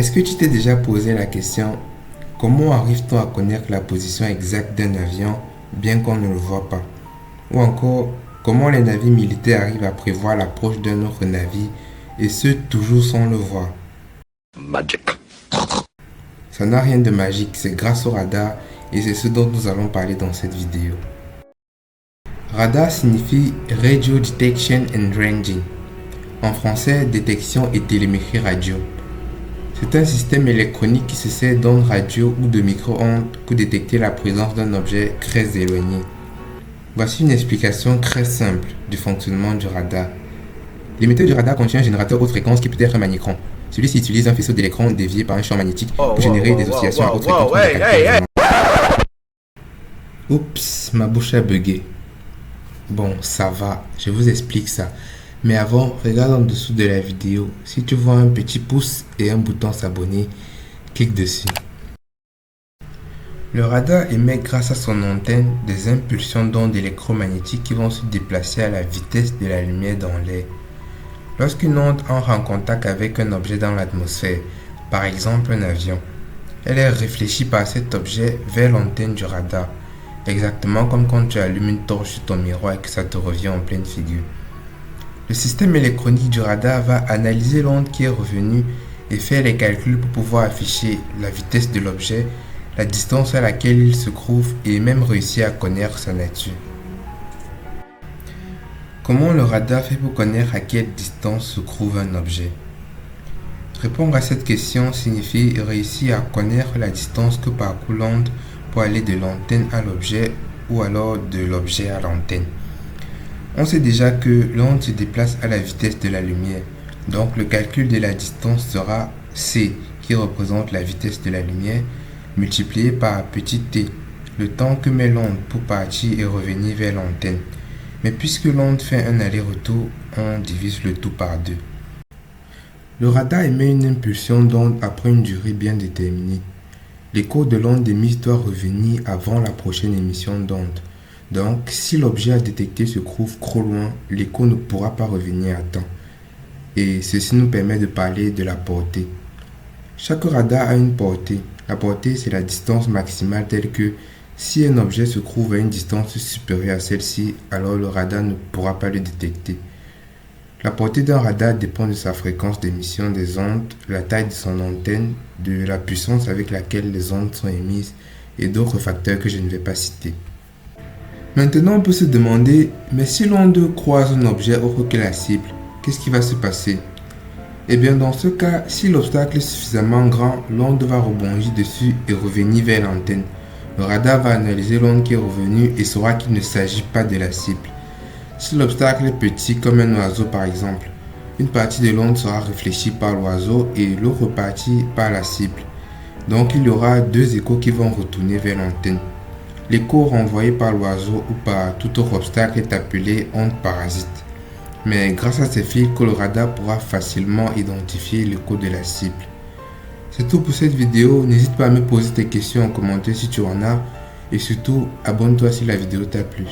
Est-ce que tu t'es déjà posé la question, comment arrive-t-on à connaître la position exacte d'un avion bien qu'on ne le voit pas? Ou encore, comment les navires militaires arrivent à prévoir l'approche d'un autre navire et ce toujours sans le voir? Magic. Ça n'a rien de magique, c'est grâce au radar et c'est ce dont nous allons parler dans cette vidéo. Radar signifie Radio Detection and Ranging. En français, détection et télémétrie radio. C'est un système électronique qui se sert d'ondes radio ou de micro-ondes pour détecter la présence d'un objet très éloigné. Voici une explication très simple du fonctionnement du radar. L'émetteur du radar contient un générateur haute fréquence qui peut être un magnétron. Celui-ci utilise un faisceau d'électrons dévié par un champ magnétique pour générer des oscillations à haute fréquence. Oups, ma bouche a bugué. Bon, ça va, je vous explique ça. Mais avant, regarde en dessous de la vidéo. Si tu vois un petit pouce et un bouton s'abonner, clique dessus. Le radar émet grâce à son antenne des impulsions d'ondes électromagnétiques qui vont se déplacer à la vitesse de la lumière dans l'air. Lorsqu'une onde entre en contact avec un objet dans l'atmosphère, par exemple un avion, elle est réfléchie par cet objet vers l'antenne du radar, exactement comme quand tu allumes une torche sur ton miroir et que ça te revient en pleine figure. Le système électronique du radar va analyser l'onde qui est revenue et faire les calculs pour pouvoir afficher la vitesse de l'objet, la distance à laquelle il se trouve et même réussir à connaître sa nature. Comment le radar fait pour connaître à quelle distance se trouve un objet? Répondre à cette question signifie réussir à connaître la distance que parcourt l'onde pour aller de l'antenne à l'objet ou alors de l'objet à l'antenne. On sait déjà que l'onde se déplace à la vitesse de la lumière, donc le calcul de la distance sera c, qui représente la vitesse de la lumière, multiplié par petit t, le temps que met l'onde pour partir et revenir vers l'antenne. Mais puisque l'onde fait un aller-retour, on divise le tout par 2. Le radar émet une impulsion d'onde après une durée bien déterminée. L'écho de l'onde émise doit revenir avant la prochaine émission d'onde. Donc, si l'objet à détecter se trouve trop loin, l'écho ne pourra pas revenir à temps. Et ceci nous permet de parler de la portée. Chaque radar a une portée. La portée, c'est la distance maximale telle que si un objet se trouve à une distance supérieure à celle-ci, alors le radar ne pourra pas le détecter. La portée d'un radar dépend de sa fréquence d'émission des ondes, la taille de son antenne, de la puissance avec laquelle les ondes sont émises et d'autres facteurs que je ne vais pas citer. Maintenant, on peut se demander, mais si l'onde croise un objet autre que la cible, qu'est-ce qui va se passer? Eh bien, dans ce cas, si l'obstacle est suffisamment grand, l'onde va rebondir dessus et revenir vers l'antenne. Le radar va analyser l'onde qui est revenue et saura qu'il ne s'agit pas de la cible. Si l'obstacle est petit, comme un oiseau par exemple, une partie de l'onde sera réfléchie par l'oiseau et l'autre partie par la cible. Donc, il y aura deux échos qui vont retourner vers l'antenne. L'écho renvoyé par l'oiseau ou par tout autre obstacle est appelé onde parasite. Mais grâce à ces fils que le radar pourra facilement identifier l'écho de la cible. C'est tout pour cette vidéo. N'hésite pas à me poser tes questions en commentaire si tu en as. Et surtout, abonne-toi si la vidéo t'a plu.